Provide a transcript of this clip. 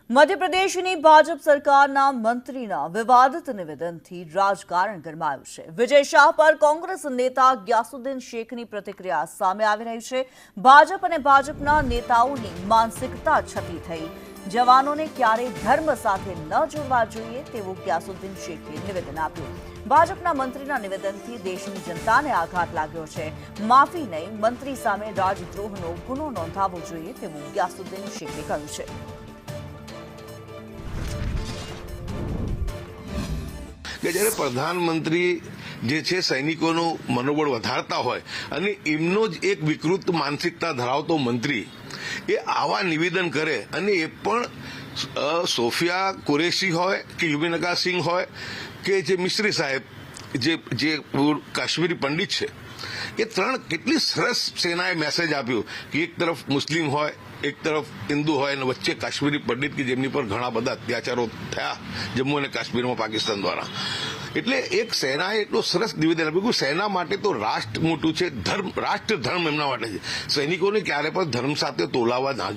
મધ્યપ્રદેશની ભાજપ સરકારના મંત્રીના વિવાદિત નિવેદનથી રાજકારણ ગરમાયું છે। વિજય શાહ પર કોંગ્રેસ નેતા ગ્યાસુદ્દીન શેખની પ્રતિક્રિયા સામે આવી રહી છે। ભાજપ અને ભાજપના નેતાઓની માનસિકતા છતી થઈ। જવાનોને ક્યારેય ધર્મ સાથે ન જોડવા જોઈએ તેવું ગ્યાસુદ્દીન શેખે નિવેદન આપ્યું। ભાજપના મંત્રીના નિવેદનથી દેશની જનતાને આઘાત લાગ્યો છે। માફી નહીં, મંત્રી સામે રાજદ્રોહનો ગુનો નોંધાવવો જોઈએ તેવું ગ્યાસુદ્દીન શેખે કહ્યું છે। કે જ્યારે પ્રધાનમંત્રી જે છે સૈનિકોનું મનોબળ વધારતા હોય અને એમનો જ એક વિકૃત માનસિકતા ધરાવતો મંત્રી એ આવા નિવેદન કરે અને એ પણ સોફિયા કુરેશી હોય કે યુબિનકા સિંહ હોય કે જે મિસ્ત્રી સાહેબ જે કાશ્મીરી પંડિત છે એ ત્રણ કેટલી સરસ સેનાએ મેસેજ આપ્યો કે એક તરફ મુસ્લિમ હોય, એક તરફ હિન્દુ હોય અને વચ્ચે કાશ્મીરી પંડિત કે જેમની પર ઘણા બધા અત્યાચારો થયા જમ્મુ અને કાશ્મીરમાં પાકિસ્તાન દ્વારા। એટલે એક સેનાએ એટલું સરસ નિવેદન આપ્યું કે સેના માટે તો રાષ્ટ્ર મોટું છે, રાષ્ટ્ર ધર્મ એમના માટે છે। સૈનિકોને ક્યારે પણ ધર્મ સાથે તોલાવા ના